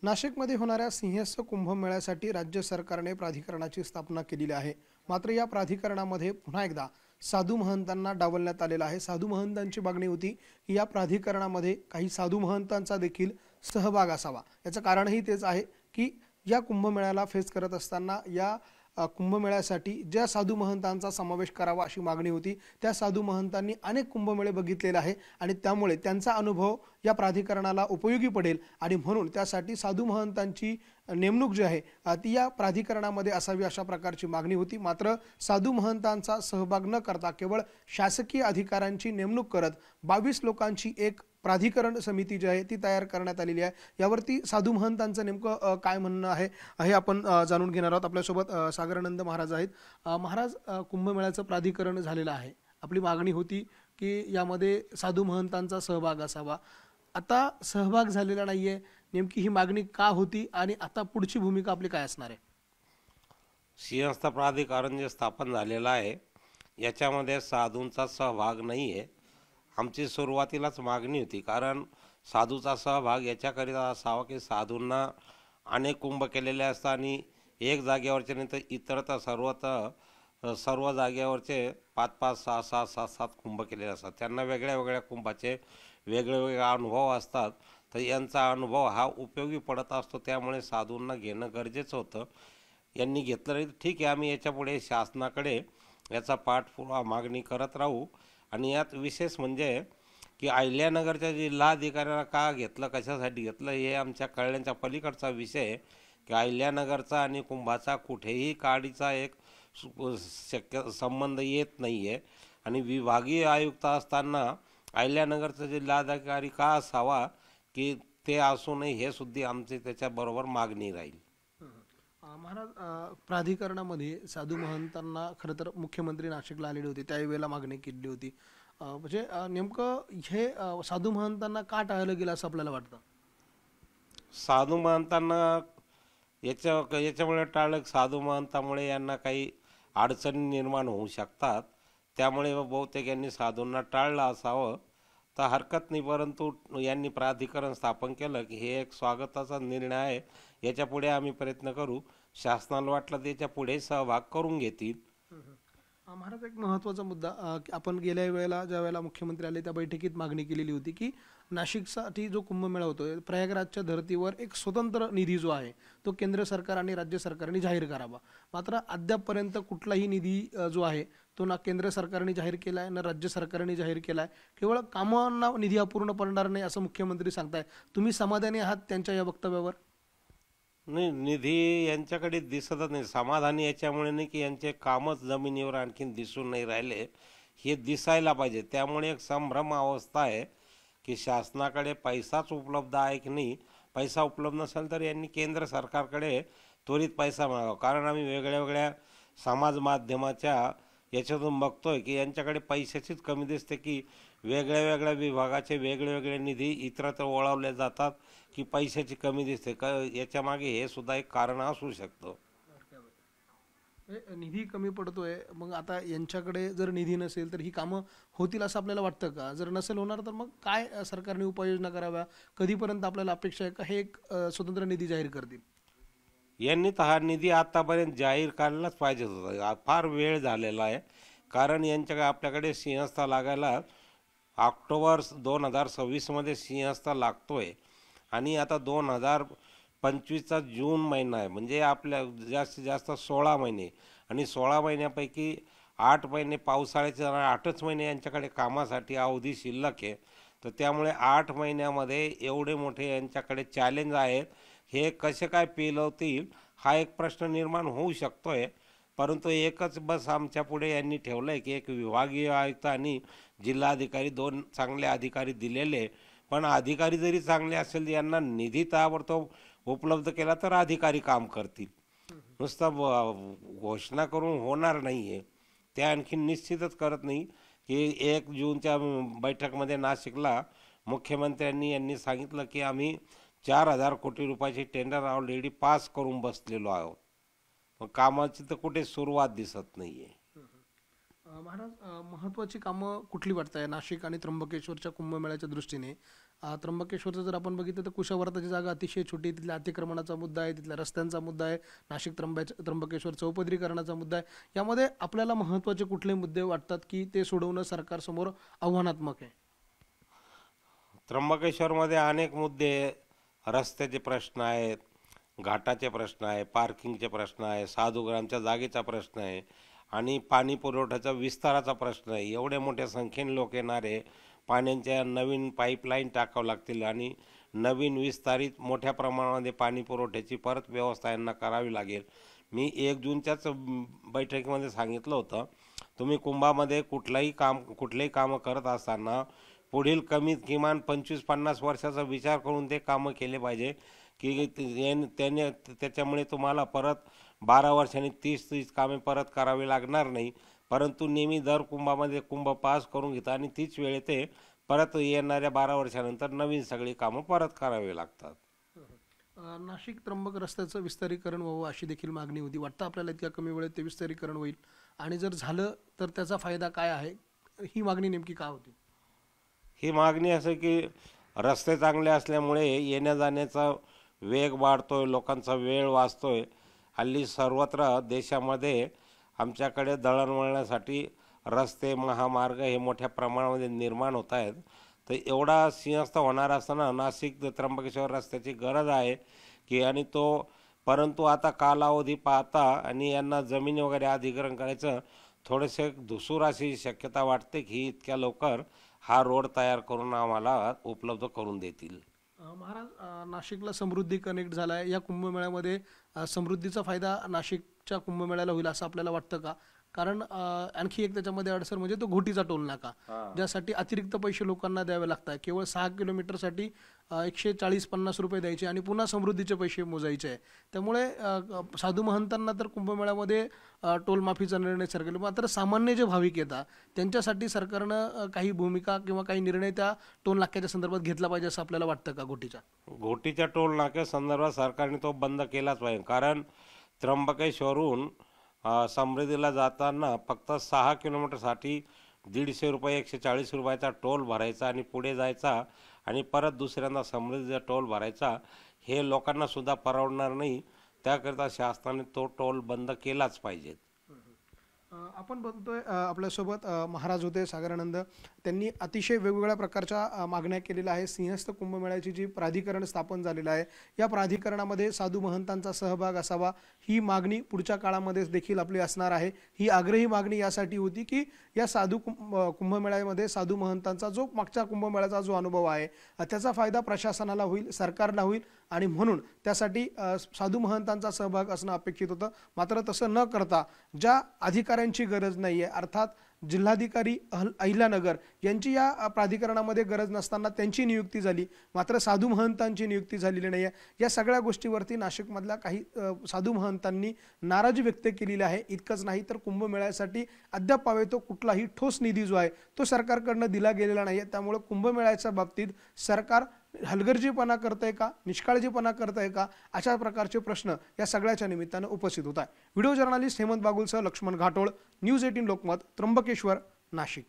नाशिकमध्ये होणाऱ्या सिंहस्थ कुंभमेळ्यासाठी राज्य सरकारने प्राधिकरणाची स्थापना केलेली आहे. मात्र या प्राधिकरणामध्ये पुन्हा एकदा साधू महंतांना डावलण्यात आलेलं आहे. साधू महंतांची मागणी होती की या प्राधिकरणामध्ये काही साधू महंतांचा देखील सहभाग असावा. याचं कारणही तेच आहे की या कुंभमेळ्याला फेस करत असताना या कुंभमेळ्यासाठी ज्या साधू महंतांचा समावेश करावा अशी मागणी होती. त्या साधू महंतांनी अनेक कुंभमेळे बघितलेले आहे आणि त्यामुळे त्यांचा अनुभव या प्राधिकरणाला उपयोगी पडेल आणि म्हणून त्यासाठी साधू महंतांची नेमणूक जी आहे ती या प्राधिकरणामध्ये असावी अशा प्रकारची मागणी होती. मात्र साधू महंतांचा सहभाग न करता केवळ शासकीय अधिकाऱ्यांची नेमणूक करत 22 लोकांची एक प्राधिकरण समिती जी आहे ती तयार करण्यात आलेली आहे. यावरती साधू महंतांचं नेमकं काय म्हणणं आहे हे आपण जाणून घेणार आहोत. आपल्यासोबत सागरानंद महाराज आहेत. महाराज, कुंभमेळ्याचं प्राधिकरण झालेलं आहे. आपली मागणी होती की यामध्ये साधू महंतांचा सहभाग असावा. आता सहभाग झालेला नाहीये. नेमकी ही मागणी का होती आणि आता पुढची भूमिका आपली काय असणार आहे? सिंहस्थ प्राधिकरण जे स्थापन झालेलं आहे याच्यामध्ये साधूंचा सहभाग नाही आहे. आमची सुरुवातीलाच मागणी होती, कारण साधूचा सहभाग याच्याकरिता असावा की साधूंना अनेक कुंभ केलेले असतात आणि एक जागेवरचे नाही तर इतरत्र सर्व जागेवरचे 5-5, 6-6, 7-7 कुंभ केलेले असतात. त्यांना वेगळ्या वेगळ्या कुंभाचे वेगळे अनुभव असतात. तर यांचा अनुभव हा उपयोगी पडत असतो. त्यामुळे साधूंना घेणं गरजेचं होतं. यांनी घेतलं नाही तर ठीक आहे, आम्ही याच्यापुढे शासनाकडे याचा पाठपुरावा मागणी करत राहू. आणि यात विशेष म्हणजे की अहिल्यानगरच्या जिल्हाधिकाऱ्याला का घेतलं, कशासाठी घेतलं हे आमच्या कळण्याच्या पलीकडचा विषय आहे. की अहिल्यानगरचा आणि कुंभाचा कुठेही काडीचा एक संबंध येत नाही आहे. आणि विभागीय आयुक्त असताना अहिल्यानगरचा जिल्हाधिकारी का असावा की ते असू नये, हे सुद्धा आमची त्याच्याबरोबर मागणी राहील. महाराज, प्राधिकरणामध्ये साधू महंतांना खरं तर मुख्यमंत्री नाशिकला आलेले होते, त्यावेळेला मागणी केली होती. म्हणजे नेमकं हे साधू महंतांना का टाळलं गेलं असं आपल्याला वाटतं? साधू महंतांना याच्यामुळे टाळलं, साधू महंतामुळे यांना काही अडचणी निर्माण होऊ शकतात. त्यामुळे बहुतेक यांनी साधूंना टाळलं असावं. तर हरकत नाही, परंतु यांनी प्राधिकरण स्थापन केलं की हे एक स्वागताचा निर्णय आहे. याच्यापुढे आम्ही प्रयत्न करू. शासनाला वाटलं तर याच्या पुढे सहभाग करून घेतील. महाराज, एक महत्त्वाचा मुद्दा, की आपण गेल्या वेळेला ज्या वेळेला मुख्यमंत्री आले त्या बैठकीत मागणी केलेली होती की नाशिकसाठी जो कुंभमेळा होतोय प्रयागराजच्या धर्तीवर एक स्वतंत्र निधी जो आहे तो केंद्र सरकार आणि राज्य सरकारने जाहीर करावा. मात्र अद्यापपर्यंत कुठलाही निधी जो आहे तो ना केंद्र सरकारने जाहीर केला आहे ना राज्य सरकारने जाहीर केला आहे. केवळ कामांना निधी अपूर्ण पडणार नाही असं मुख्यमंत्री सांगताय. तुम्ही समाधानी आहात त्यांच्या या वक्तव्यावर? नाही, निधी यांच्याकडे दिसतच नाही. समाधानी याच्यामुळे नाही की यांचे कामच जमिनीवर आणखीन दिसून नाही राहिले, हे दिसायला पाहिजे. त्यामुळे एक संभ्रम अवस्था आहे की शासनाकडे पैसाच उपलब्ध आहे की नाही. पैसा उपलब्ध नसेल तर यांनी केंद्र सरकारकडे त्वरित पैसा मागावा. कारण आम्ही वेगळ्या वेगळ्या समाज माध्यमाच्या याच्यातून बघतोय की यांच्याकडे पैशाचीच कमी दिसते, की वेगळ्या वेगळ्या विभागाचे वेगळे वेगळे निधी इतरत्र वळवले जातात, की पैशाची कमी दिसते. याच्यामागे हे सुद्धा एक कारण असू शकतं. निधी कमी पडतोय, मग आता यांच्याकडे जर निधी नसेल तर ही कामं होतील असं आपल्याला वाटतं का? जर नसेल होणार तर मग काय सरकारने उपाययोजना कराव्या? कधीपर्यंत आपल्याला अपेक्षा आहे का हे एक स्वतंत्र निधी जाहीर करतील? यांनी तर हा निधी आतापर्यंत जाहीर करायलाच पाहिजे होता. फार वेळ झालेला आहे. कारण आपल्याकडे सिंहस्थ लागायला ऑक्टोबर 2026 सिंहस्थ लागतोय आणि आता 2025चा जून महिना आहे. म्हणजे आपल्या जास्तीत जास्त 16 महिने आणि 16 महिन्यापैकी 8 महिने पावसाळ्याचे, 8च महिने यांच्याकडे कामासाठी अवधी शिल्लक आहे. तर त्यामुळे 8 महिन्यामध्ये एवढे मोठे यांच्याकडे चॅलेंज आहेत, हे कसे काय पेलवतील हा एक प्रश्न निर्माण होऊ शकतोय. परंतु एकच बस आमच्या पुढे यांनी ठेवलं आहे की एक विभागीय आयुक्त आणि जिल्हाधिकारी, 2 चांगले अधिकारी दिलेले. पण अधिकारी जरी चांगले असेल, यांना निधी ताबडतोब उपलब्ध केला तर अधिकारी काम करतील. नुसतं घोषणा करून होणार नाही आहे. ते आणखी निश्चितच करत नाही की 1 जूनच्या बैठकमध्ये नाशिकला यांनी सांगितलं की आम्ही 4,000 कोटी रुपयाची टेंडर ऑलरेडी पास करून बसलेलो आहोत. मग कामाची तर कुठे सुरुवात दिसत नाही आहे. महाराज, महत्त्वाची कामं कुठली वाटत आहे नाशिक आणि त्र्यंबकेश्वरच्या कुंभमेळ्याच्या दृष्टीने? त्र्यंबकेश्वरचं जर आपण बघितलं तर कुशावर्ताची जागा अतिशय छोटी आहे, तिथल्या अतिक्रमणाचा मुद्दा आहे, तिथल्या रस्त्यांचा मुद्दा आहे, नाशिक त्र्यंबकेश्वर चौपदरीकरणाचा मुद्दा आहे. यामध्ये आपल्याला महत्त्वाचे कुठले मुद्दे वाटतात की ते सोडवणं सरकारसमोर आव्हानात्मक आहे? त्र्यंबकेश्वरमध्ये अनेक मुद्दे, रस्त्याचे प्रश्न आहेत, घाटाचे प्रश्न आहे, पार्किंगचे प्रश्न आहे, साधुग्रामच्या जागेचा प्रश्न आहे आणि पाणी पुरवठ्याचा विस्ताराचा प्रश्न आहे. एवढ्या मोठ्या संख्येने लोक येणार आहे, पाण्याच्या नवीन पाईपलाईन टाकावं लागतील आणि नवीन विस्तारित मोठ्या प्रमाणामध्ये पाणी पुरवठ्याची परत व्यवस्था यांना करावी लागेल. मी 1 जूनच्याच बैठकीमध्ये सांगितलं होतं, तुम्ही कुंभामध्ये कुठलेही कामं करत असताना पुढील किमान 25-50 वर्षाचा विचार करून ते कामं केले पाहिजे की त्याच्यामुळे तुम्हाला परत 12 वर्षांनी 30 कामे परत करावी लागणार नाही. परंतु नेहमी दर कुंभामध्ये कुंभ पास करून घेतात आणि तीच वेळ ते परत येणाऱ्या 12 वर्षानंतर नवीन सगळी कामं परत करावी लागतात. नाशिक त्र्यंबक रस्त्याचं विस्तारीकरण व्हावं अशी देखील मागणी होती. वाटतं आपल्याला इतक्या कमी वेळेत ते विस्तारीकरण होईल आणि जर झालं तर त्याचा फायदा काय आहे? ही मागणी नेमकी का होती? ही मागणी असं की रस्ते चांगले असल्यामुळे येण्या जाण्याचा वेग वाढतोय, लोकांचा वेळ वाचतोय. हल्ली सर्वत्र देशामध्ये आमच्याकडे दळणवळणासाठी रस्ते, महामार्ग हे मोठ्या प्रमाणामध्ये निर्माण होत आहेत. तर एवढा सिंहस्थ होणार असताना नाशिक त्र्यंबकेश्वर रस्त्याची गरज आहे की आणि परंतु आता कालावधी पाहता आणि यांना जमीन वगैरे अधिग्रहण करायचं थोडेसे धुसूर अशी शक्यता वाटते की इतक्या लवकर हा रोड तयार करून आम्हाला उपलब्ध करून देतील. महाराज, नाशिकला समृद्धी कनेक्ट झाला आहे. या कुंभमेळ्यामध्ये समृद्धीचा फायदा नाशिकच्या कुंभमेळ्याला होईल असं आपल्याला वाटतं का? कारण आणखी एक त्याच्यामध्ये अडसर म्हणजे तो घोटीचा टोल नाका, ज्यासाठी अतिरिक्त पैसे लोकांना द्यावे लागतात. केवळ 6 किलोमीटरसाठी 140-50 रुपये द्यायचे आणि पुन्हा समृद्धीचे पैसे मोजायचे आहे. त्यामुळे साधू महंतांना तर कुंभमेळ्यामध्ये टोल माफीचा निर्णय सरकारला, मात्र सामान्य जे भाविक येतात त्यांच्यासाठी सरकारनं काही भूमिका किंवा काही निर्णय त्या टोल नाक्याच्या संदर्भात घेतला पाहिजे असं आपल्याला वाटतं का? घोटीच्या टोल नाक्या संदर्भात सरकारने तो बंद केलाच पाहिजे. कारण त्र्यंबकेश्वरून समृद्धीला जाताना फक्त 6 किलोमीटरसाठी 150 रुपये 140 रुपयाचा टोल भरायचा आणि पुढे जायचा आणि परत दुसऱ्यांदा समृद्धीचा टोल भरायचा. हे लोकांना सुद्धा परवडणार नाही. त्याकरिता शासनाने तो टोल बंद केलाच पाहिजे. आपण बघतोय आपल्यासोबत महाराज होते सागरानंद. त्यांनी अतिशय वेगवेगळ्या प्रकारच्या मागण्या केलेल्या आहे. सिंहस्थ कुंभमेळ्याची जी प्राधिकरण स्थापन झालेलं आहे, या प्राधिकरणामध्ये साधू महंतांचा सहभाग असावा ही मागणी पुढच्या काळामध्ये देखील आपली असणार आहे. ही आग्रही मागणी यासाठी होती की या कुंभमेळ्यामध्ये साधू महंतांचा जो मागच्या कुंभमेळ्याचा जो अनुभव आहे त्याचा फायदा प्रशासनाला होईल, सरकारला होईल आणि म्हणून त्यासाठी साधू महंतांचा सहभाग असणं अपेक्षित होतं. मात्र तसं न करता ज्या अधिकाऱ्यांची गरज नाही आहे, अर्थात जिल्हाधिकारी अहिल्यानगर यांची या प्राधिकरणामध्ये गरज नसताना त्यांची नियुक्ती झाली, मात्र साधू महंतांची नियुक्ती झालेली नाही आहे. या सगळ्या गोष्टीवरती नाशिकमधल्या काही साधू महंतांनी नाराजी व्यक्त केलेली आहे. इतकंच नाही तर कुंभमेळ्यासाठी अद्याप तो कुठलाही ठोस निधी जो आहे तो सरकारकडनं दिला गेलेला नाही आहे. त्यामुळे कुंभमेळ्याच्या बाबतीत सरकार हलगर्जीपणा करतंय का, निष्काळजीपणा करतंय का, अशा प्रकारचे प्रश्न या सगळ्याच्या निमित्तानं उपस्थित होत आहे. व्हिडिओ जर्नलिस्ट हेमंत बागुलसह लक्ष्मण घाटोळ, न्यूज 18 लोकमत, त्र्यंबकेश्वर, नाशिक.